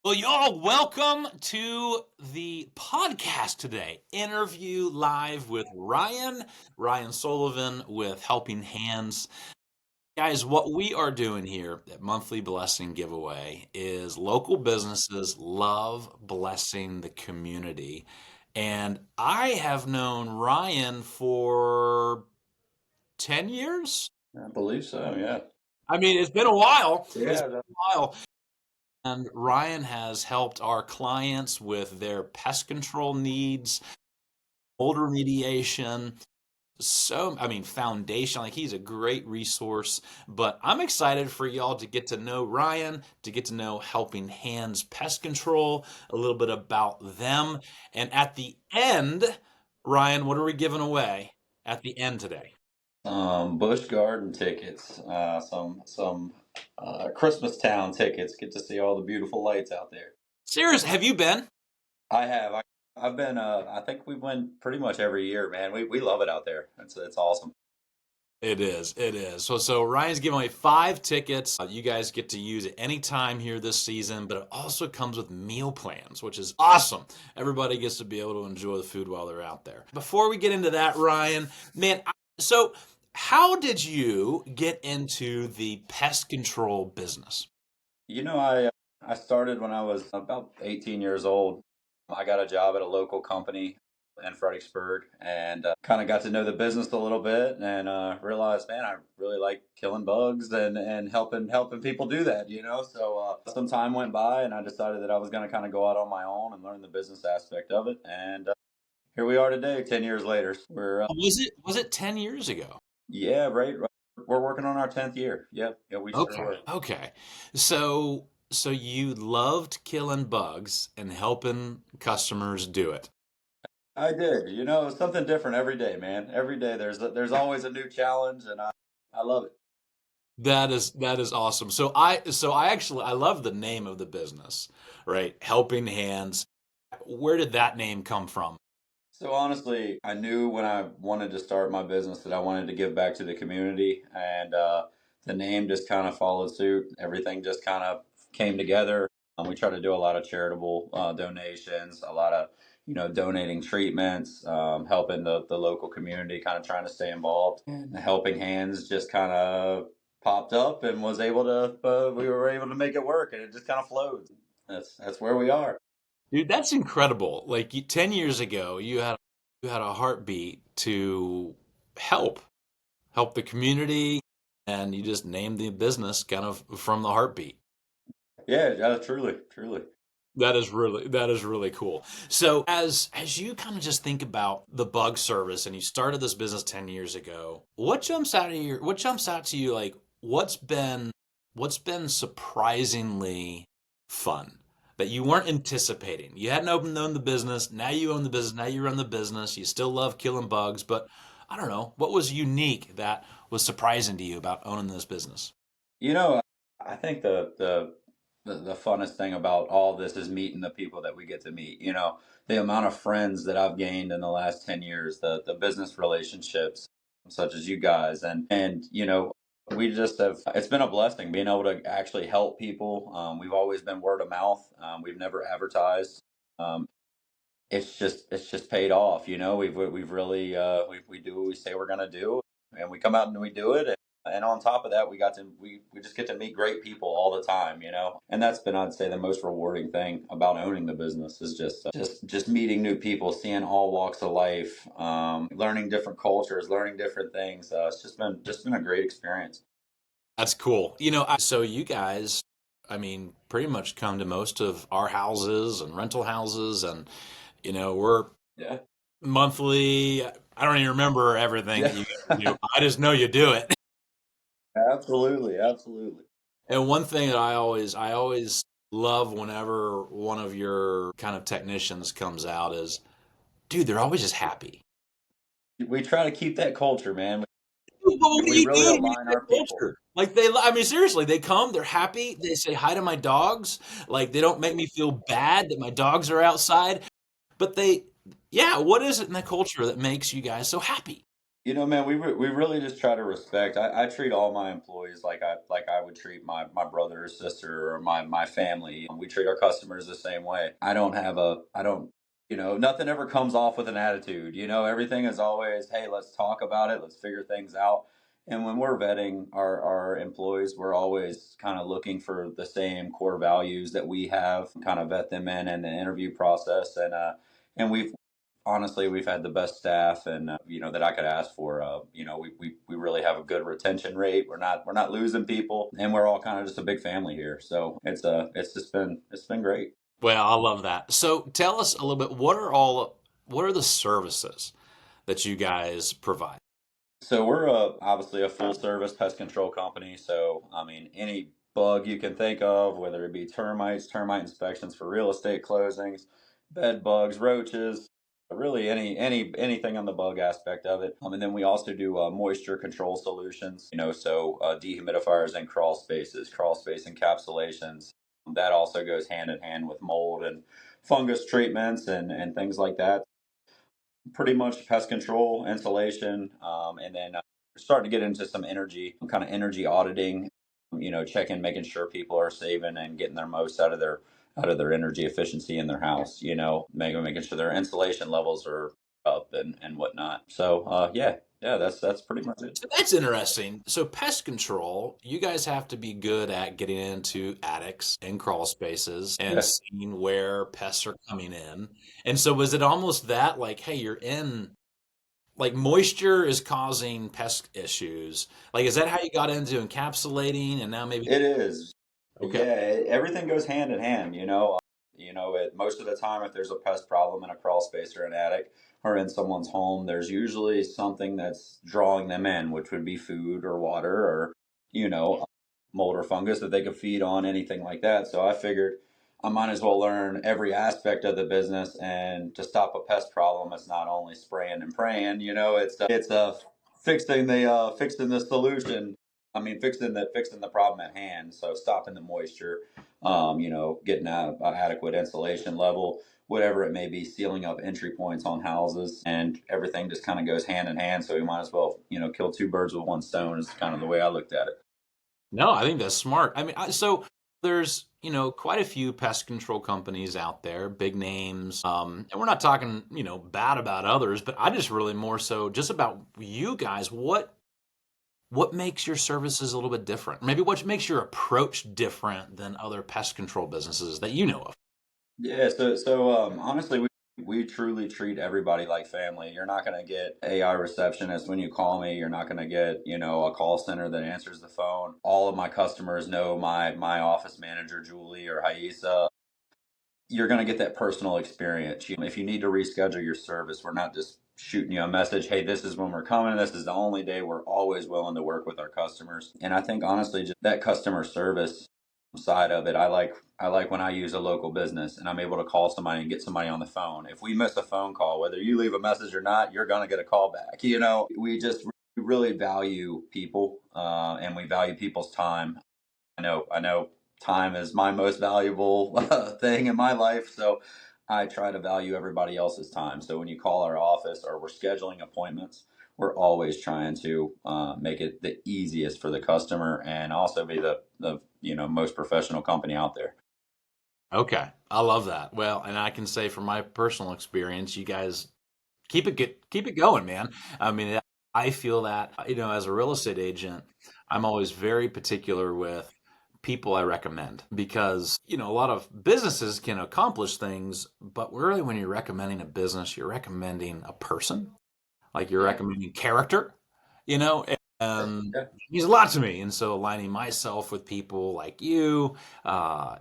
Well, y'all, welcome to the podcast today. Interview live with Ryan Sullivan with Helping Hands. Guys, what we are doing here at Monthly Blessing Giveaway is local businesses love blessing the community. And I have known Ryan for 10 years. I believe so, yeah. I mean, it's been a while. It's Yeah, been a while. And Ryan has helped our clients with their pest control needs, mold remediation. Foundation. Like he's a great resource. But I'm excited for y'all to get to know Ryan, to get to know Helping Hands Pest Control, a little bit about them. And at the end, Ryan, what are we giving away at the end today? Busch Garden tickets, some Christmas Town tickets. Get to see all the beautiful lights out there. Serious, have you been? I have. I've been. I think we went pretty much every year, man. We love it out there. It's awesome. It is. It is. So Ryan's giving away 5 tickets. You guys get to use it anytime here this season, but it also comes with meal plans, which is awesome. Everybody gets to be able to enjoy the food while they're out there. Before we get into that, Ryan, man, so how did you get into the pest control business? I started when I was about 18 years old. I got a job at a local company in Fredericksburg and kind of got to know the business a little bit and realized, man, I really like killing bugs and helping people do that, you know. So some time went by and I decided that I was going to kind of go out on my own and learn the business aspect of it. And here we are today, 10 years later. Was it 10 years ago? Yeah, right. We're working on our 10th year. Yeah, we sure Okay. were. Okay. So you loved killing bugs and helping customers do it. I did. It's something different every day, man. Every day there's always a new challenge, and I love it. That is awesome. So I love the name of the business, right? Helping Hands. Where did that name come from? So honestly, I knew when I wanted to start my business that I wanted to give back to the community, and the name just kind of followed suit. Everything just kind of came together. We try to do a lot of charitable donations, a lot of donating treatments, helping the local community, kind of trying to stay involved. And the Helping Hands just kind of popped up and was able to. We were able to make it work, and it just kind of flowed. That's where we are. Dude, that's incredible. 10 years ago, you had a heartbeat to help help the community, and you just named the business kind of from the heartbeat. Yeah, truly, truly. That is really cool. So as you kind of just think about the bug service and you started this business 10 years ago, what jumps out to you, like what's been surprisingly fun that you weren't anticipating? You hadn't known the business, now you own the business, now you run the business, you still love killing bugs, but I don't know, what was unique that was surprising to you about owning this business? You know, I think the funnest thing about all this is meeting the people that we get to meet. The amount of friends that I've gained in the last 10 years, the business relationships such as you guys and we just have it's been a blessing being able to actually help people. We've always been word of mouth. We've never advertised. Um, it's just paid off. We've really we do what we say we're going to do, and we come out and we do it. And on top of that, we just get to meet great people all the time. And that's been, I'd say, the most rewarding thing about owning the business is just meeting new people, seeing all walks of life, learning different cultures, learning different things. It's just been a great experience. That's cool. So you guys, I mean, pretty much come to most of our houses and rental houses, and we're Yeah, monthly. I don't even remember everything that yeah, you guys do. I just know you do it. absolutely, absolutely. And one thing that I always love whenever one of your kind of technicians comes out is, dude, they're always just happy. We try to keep that culture, man. But what do We you really do to get align that our people. culture? I mean, seriously, they come, they're happy, they say hi to my dogs. Like, they don't make me feel bad that my dogs are outside. But yeah, what is it in that culture that makes you guys so happy? Man, we really just try to respect. I treat all my employees like I would treat my brother or sister or my family. We treat our customers the same way. I don't nothing ever comes off with an attitude. Everything is always, hey, let's talk about it, let's figure things out. And when we're vetting our employees, we're always kind of looking for the same core values that we have, kind of vet them in the interview process. And we've had the best staff and that I could ask for. We really have a good retention rate. We're not losing people, and we're all kind of just a big family here. So it's been great. Well, I love that. So tell us a little bit, what are the services that you guys provide? So we're obviously a full service pest control company. So I mean, any bug you can think of, whether it be termites, termite inspections for real estate closings, bed bugs, roaches, really anything on the bug aspect of it. And then we also do moisture control solutions. So dehumidifiers and crawl space encapsulations. That also goes hand in hand with mold and fungus treatments and things like that. Pretty much pest control, insulation, and then we're starting to get into some energy auditing. Checking, making sure people are saving and getting their most out of their energy efficiency in their house. Making sure their insulation levels are up and whatnot. So yeah, that's pretty much it. So that's interesting. So pest control, you guys have to be good at getting into attics and crawl spaces and Yeah, seeing where pests are coming in. And so was it almost that like, hey, you're in like moisture is causing pest issues. Like, is that how you got into encapsulating and now maybe it is. okay. Yeah, everything goes hand in hand. Most of the time, if there's a pest problem in a crawl space or an attic or in someone's home, there's usually something that's drawing them in, which would be food or water or, you know, mold or fungus that they could feed on, anything like that. So I figured I might as well learn every aspect of the business. And to stop a pest problem, it's not only spraying and praying. It's fixing the solution. I mean, fixing the problem at hand. So stopping the moisture, getting adequate insulation level, whatever it may be, sealing up entry points on houses, and everything just kind of goes hand in hand. So we might as well, kill two birds with one stone. Is kind of the way I looked at it. No, I think that's smart. I mean, so there's, quite a few pest control companies out there, big names. And we're not talking, bad about others, but I just really more so just about you guys. What makes your services a little bit different? Maybe what makes your approach different than other pest control businesses that you know of? Yeah, so honestly, we truly treat everybody like family. You're not going to get AI receptionist when you call me. You're not going to get, a call center that answers the phone. All of my customers know my office manager, Julie or Haisa. You're going to get that personal experience. If you need to reschedule your service, we're not just shooting you a message, hey, this is when we're coming. This is the only day. We're always willing to work with our customers. And I think honestly, just that customer service side of it, I like when I use a local business and I'm able to call somebody and get somebody on the phone. If we miss a phone call, whether you leave a message or not, you're going to get a call back. We really value people, and we value people's time. I know time is my most valuable thing in my life, so I try to value everybody else's time. So when you call our office or we're scheduling appointments, we're always trying to make it the easiest for the customer and also be the most professional company out there. Okay, I love that. Well, and I can say from my personal experience, you guys keep it going, man. I mean, I feel that, as a real estate agent, I'm always very particular with people I recommend because, a lot of businesses can accomplish things, but really when you're recommending a business, you're recommending a person, like you're Yeah, recommending character, you know, sure. and Yeah. it means a lot to me. And so aligning myself with people like you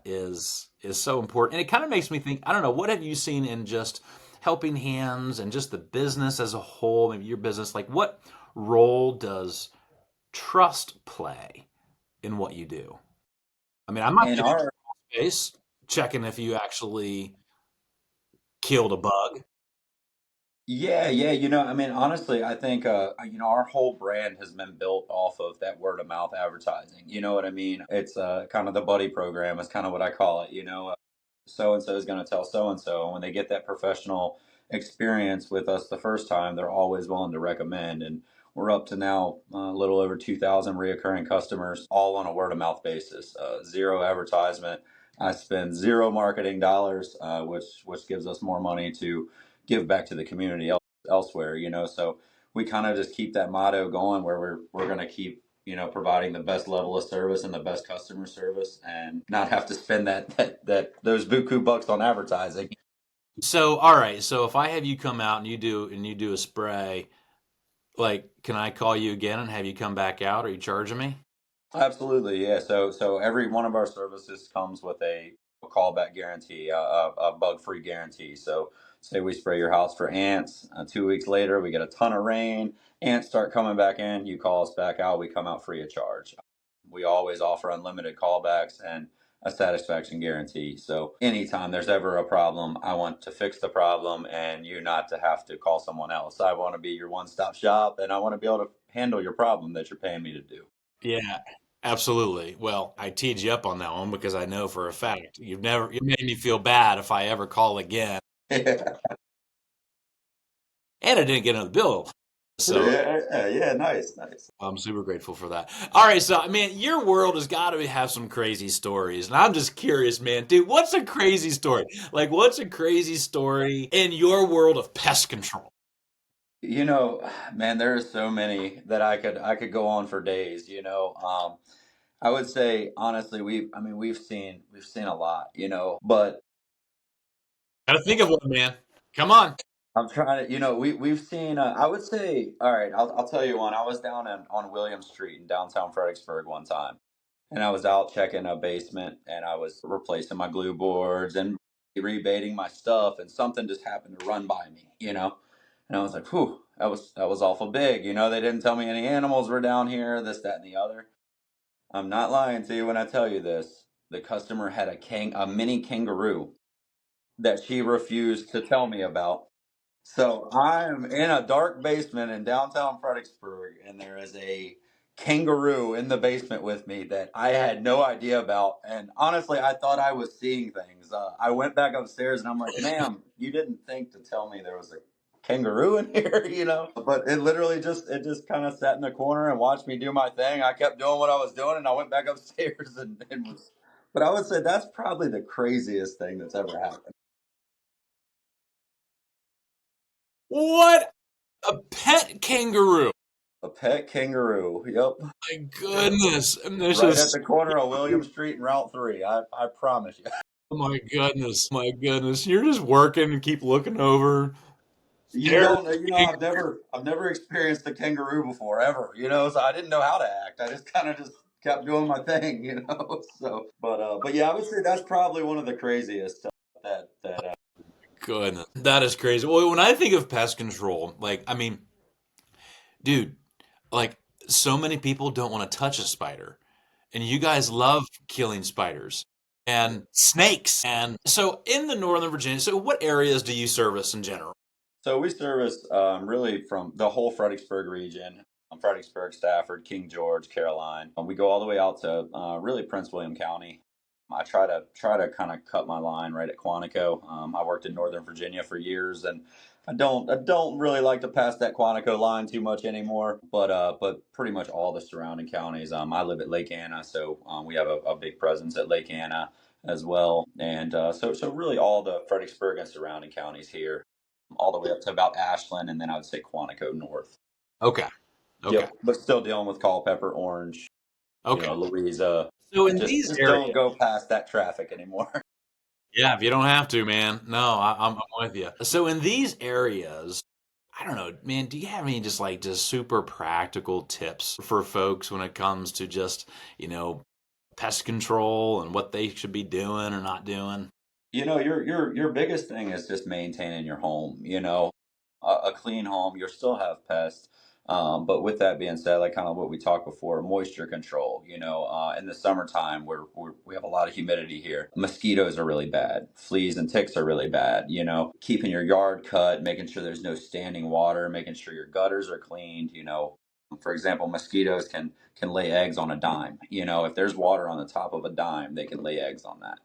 is so important. And it kind of makes me think, I don't know, what have you seen in just helping hands and just the business as a whole, maybe your business, like what role does trust play in what you do? I mean, I'm not And getting our in your space checking if you actually killed a bug. Yeah. I mean, honestly, I think our whole brand has been built off of that word of mouth advertising. You know what I mean? It's kind of the buddy program is kind of what I call it. So and so is going to tell so and so, and when they get that professional experience with us the first time, they're always willing to recommend. And We're up to now a little over 2,000 reoccurring customers, all on a word of mouth basis. Zero advertisement. I spend zero marketing dollars, which gives us more money to give back to the community elsewhere. So we kind of just keep that motto going, where we're going to keep providing the best level of service and the best customer service, and not have to spend that those buku bucks on advertising. So, all right. So if I have you come out and you do a spray, like, can I call you again and have you come back out? Are you charging me? Absolutely, yeah. So every one of our services comes with a callback guarantee, a bug-free guarantee. So say we spray your house for ants, 2 weeks later we get a ton of rain, ants start coming back in, you call us back out, we come out free of charge. We always offer unlimited callbacks and a satisfaction guarantee. So anytime there's ever a problem, I want to fix the problem and you not to have to call someone else. I want to be your one-stop shop, and I want to be able to handle your problem that you're paying me to do. Yeah, absolutely. Well, I teed you up on that one because I know for a fact you made me feel bad if I ever call again, and I didn't get another bill. So Yeah, yeah, nice, nice. I'm super grateful for that. All right, so I mean, your world has got to have some crazy stories, and I'm just curious, man, dude, what's a crazy story? Like, what's a crazy story in your world of pest control? Man, there are so many that I could go on for days. I would say honestly, we've seen a lot. But Gotta think of one, man. Come on. I'm trying to, we've seen. I would say, all right, I'll tell you one. I was down on William Street in downtown Fredericksburg one time, and I was out checking a basement, and I was replacing my glue boards and rebaiting my stuff, and something just happened to run by me, and I was like, "Whew, that was awful big." They didn't tell me any animals were down here, this, that, and the other. I'm not lying to you when I tell you this. The customer had a mini kangaroo that she refused to tell me about. So I'm in a dark basement in downtown Fredericksburg, and there is a kangaroo in the basement with me that I had no idea about. And honestly, I thought I was seeing things. I went back upstairs and I'm like, "Ma'am, you didn't think to tell me there was a kangaroo in here, But it just kind of sat in the corner and watched me do my thing. I kept doing what I was doing, and I went back upstairs and was. But I would say that's probably the craziest thing that's ever happened. What? A pet kangaroo? A pet kangaroo. Yep. My goodness. And there's Right at just the corner of William Street and Route 3. I promise you. oh my goodness. My goodness. You're just working and keep looking over. You There. don't I've never experienced a kangaroo before ever, so I didn't know how to act. I just kind of just kept doing my thing, So, but yeah, I would say that's probably one of the craziest that. Goodness. That is crazy. Well, when I think of pest control, like, I mean, dude, like, so many people don't want to touch a spider. And you guys love killing spiders and snakes. And so in the Northern Virginia, so what areas do you service in general? So we service really from the whole Fredericksburg region. Fredericksburg, Stafford, King George, Caroline. We go all the way out to really Prince William County. I try to kind of cut my line right at Quantico. I worked in Northern Virginia for years, and I don't really like to pass that Quantico line too much anymore. But pretty much all the surrounding counties. I live at Lake Anna, so we have a big presence at Lake Anna as well, and so really all the Fredericksburg and surrounding counties here, all the way up to about Ashland, and then I would say Quantico north. Okay. Okay. Yep, but still dealing with Culpeper, Orange, Okay. Louisa. So in Just these just don't areas, go past that traffic anymore. yeah, if you don't have to, man. No, I'm with you. So in these areas, I don't know, man, do you have any just super practical tips for folks when it comes to just, you know, pest control and what they should be doing or not doing? Your biggest thing is just maintaining your home. A clean home. You'll still have pests, but with that being said, like kind of what we talked before, moisture control. In the summertime, we have a lot of humidity here. Mosquitoes are really bad. Fleas and ticks are really bad. Keeping your yard cut, making sure there's no standing water, making sure your gutters are cleaned. For example, mosquitoes can lay eggs on a dime. If there's water on the top of a dime, they can lay eggs on that.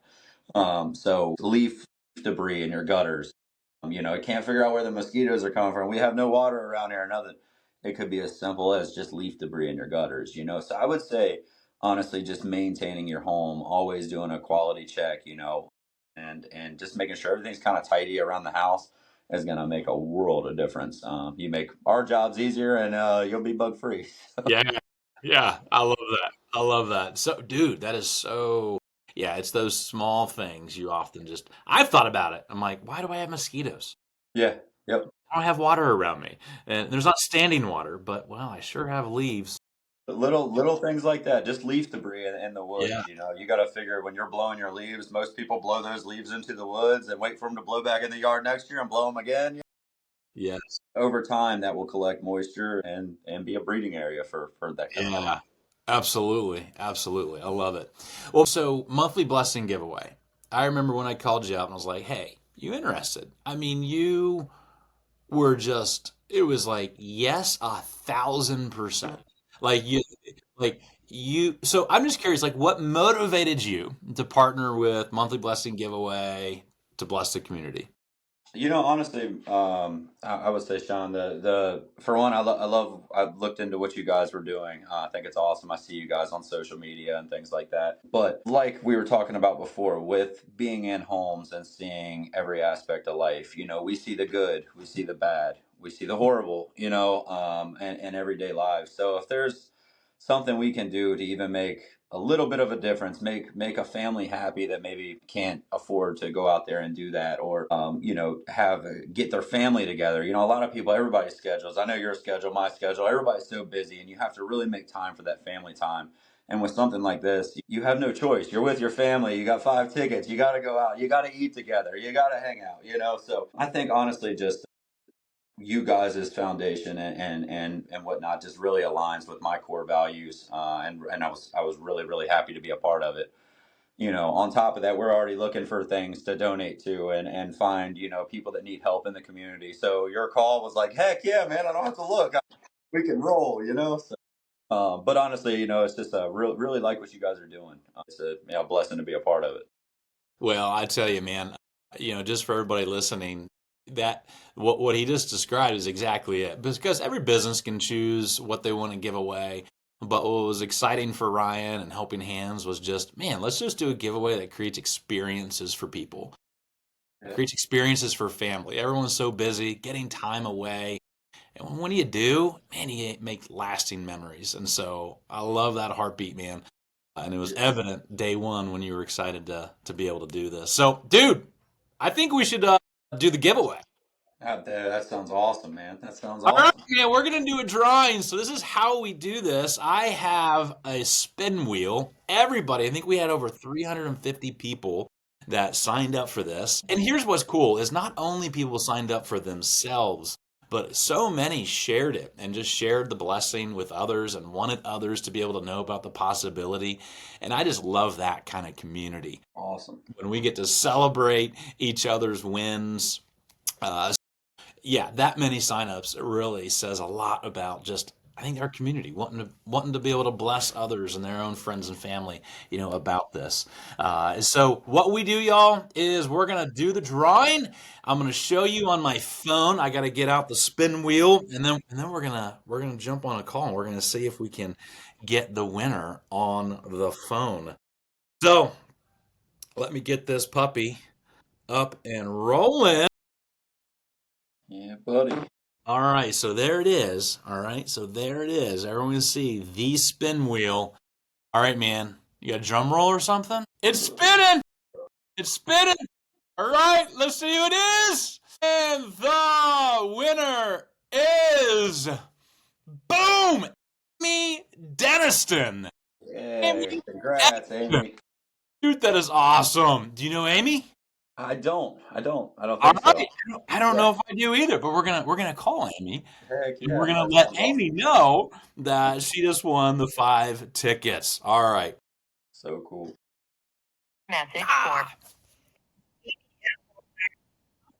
So leaf debris in your gutters. I can't figure out where the mosquitoes are coming from. We have no water around here, nothing. it could be as simple as just leaf debris in your gutters, you know. So I would say honestly just maintaining your home, always doing a quality check, you know, and just making sure everything's kind of tidy around the house is going to make a world of difference. You make our jobs easier, and you'll be bug free. Yeah. Yeah. I love that. I love that. So, dude, that is so. Yeah, it's those small things you often just. I've thought about it. I'm like, why do I have mosquitoes? Yeah. Yep. I don't have water around me. And there's not standing water, but, well, I sure have leaves. But little things like that, just leaf debris in the Yeah. woods. You know, you got to figure when you're blowing your leaves. Most people blow those leaves into the woods and wait for them to blow back in the yard next year and blow them again. Yes. Over time, that will collect moisture and be a breeding area for that kind of thing. Yeah. Absolutely. Absolutely. I love it. Well, so monthly blessing giveaway. I remember when I called you up and I was like, hey, you interested? I mean, you were just, it was like, yes, 1,000%. Like you, like so I'm just curious, like what motivated you to partner with Monthly Blessing Giveaway to bless the community? You know, honestly, I would say, Sean, the for one, I love. I've looked into what you guys were doing. I think it's awesome. I see you guys on social media and things like that. But like we were talking about before, with being in homes and seeing every aspect of life, you know, we see the good, we see the bad, we see the horrible, you know, and everyday lives. So if there's something we can do to even make a little bit of a difference, make a family happy that maybe can't afford to go out there and do that, or you know, have get their family together. You know, a lot of people, everybody's schedules. I know your schedule, my schedule. Everybody's so busy, and you have to really make time for that family time. And with something like this, you have no choice. You're with your family. You got 5 tickets. You got to go out. You got to eat together. You got to hang out. You know, so I think honestly, just you guys' foundation and whatnot just really aligns with my core values, and I was really happy to be a part of it. You know, on top of that, we're already looking for things to donate to and find, you know, people that need help in the community. So your call was like, heck yeah, man, I don't have to look. We can roll, you know. So, but honestly, you know, it's just really like what you guys are doing. It's a, you know, blessing to be a part of it. Well, I tell you, man, just for everybody listening, that what he just described is exactly it. Because every business can choose what they want to give away. But what was exciting for Ryan and Helping Hands was just, man, let's just do a giveaway that creates experiences for people, Yeah. creates experiences for family. Everyone's so busy getting time away. And when you do, man, you make lasting memories. And so I love that heartbeat, man. And it was evident day one when you were excited to be able to do this. So, dude, I think we should do the giveaway. That sounds awesome, man. That sounds All right, awesome. man, we're gonna do a drawing. So this is how we do this. I have a spin wheel. Everybody, I think we had over 350 people that signed up for this. And here's what's cool is not only people signed up for themselves, but so many shared it and just shared the blessing with others and wanted others to be able to know about the possibility. And I just love that kind of community Awesome. when we get to celebrate each other's wins. Uh, yeah, that many signups really says a lot about just I think our community wanting to be able to bless others and their own friends and family, about this. So what we do, y'all, is we're gonna do the drawing. I'm gonna show you on my phone. I gotta get out the spin wheel, and then we're gonna jump on a call and we're gonna see if we can get the winner on the phone. So let me get this puppy up and rolling. Yeah, buddy. All right, so there it is. All right, so there it is. Everyone can see the spin wheel. All right, man. You got a drum roll or something? It's spinning. It's spinning. All right, let's see who it is. And the winner is boom, Amy Deniston. Yay. Amy Congrats, Deniston. Amy. Dude, that is awesome. Do you know Amy? I don't All think right. so. I don't Yeah. know if I do either, but we're gonna call Amy. Heck And we're yeah. going That to let sounds Amy awesome. know that she just won the 5 tickets. All right. So cool. Message for.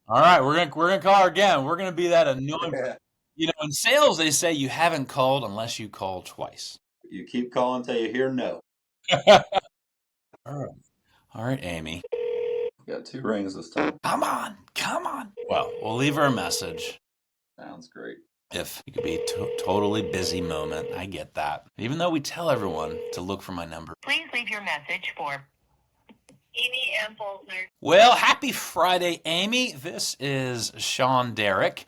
All right, we're gonna call her again. We're gonna be that annoying. Yeah. In sales, they say you haven't called unless you call twice. You keep calling till you hear no. All right, all right, Amy. Got 2 rings this time. Come on, come on. Well, we'll leave her a message. Sounds great. if it could be a totally busy moment. I get that. Even though we tell everyone to look for my number. Please leave your message for Amy M. Boltner. Well, happy Friday, Amy. This is Sean Derrick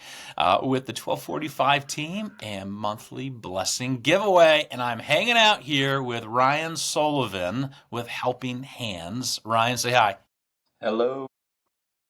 with the 1245 team and monthly blessing giveaway. And I'm hanging out here with Ryan Sullivan with Helping Hands. Ryan, say hi. Hello.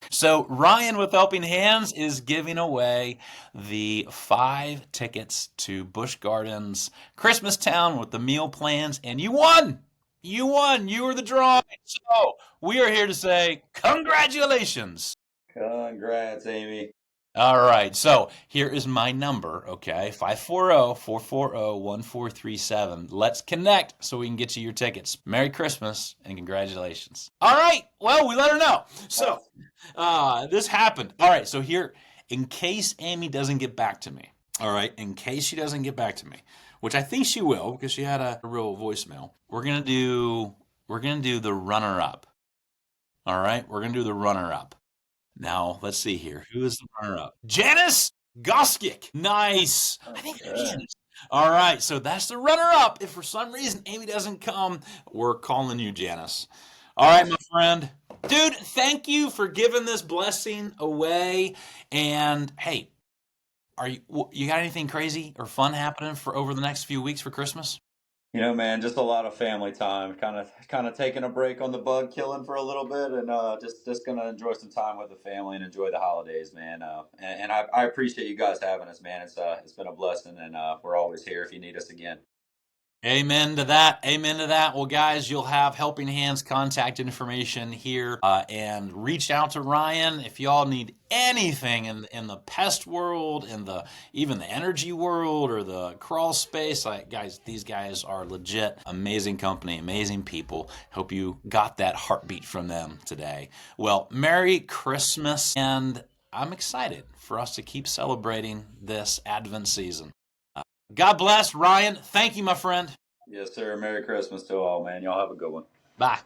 So Ryan with Helping Hands is giving away the 5 tickets to Busch Gardens Christmas Town with the meal plans, and you won! You won! You were the drawing! So we are here to say congratulations! Congrats, Amy. All right, so here is my number, okay? 540-440-1437. Let's connect so we can get you your tickets. Merry Christmas and congratulations. All right, well, we let her know. So this happened. All right, so here, in case Amy doesn't get back to me, all right, in case she doesn't get back to me, which I think she will because she had a real voicemail, we're gonna do the runner-up. All right, we're gonna do the runner-up. Now, let's see here. Who is the runner-up? Janice Goskick. Nice. I think Janice. All right, so that's the runner-up. If for some reason Amy doesn't come, we're calling you, Janice. All right, my friend. Dude, thank you for giving this blessing away. And hey, you got anything crazy or fun happening for over the next few weeks for Christmas? Man, just a lot of family time. Kind of taking a break on the bug killing for a little bit, and just gonna enjoy some time with the family and enjoy the holidays, man. And I appreciate you guys having us, man. It's been a blessing, and we're always here if you need us again. Amen to that. Amen to that. Well, guys, you'll have Helping Hands contact information here, and reach out to Ryan if y'all need anything in the pest world, in even the energy world or the crawl space. Guys, these guys are legit, amazing company, amazing people. Hope you got that heartbeat from them today. Well, Merry Christmas, and I'm excited for us to keep celebrating this Advent season. God bless, Ryan. Thank you, my friend. Yes, sir. Merry Christmas to all, man. Y'all have a good one. Bye.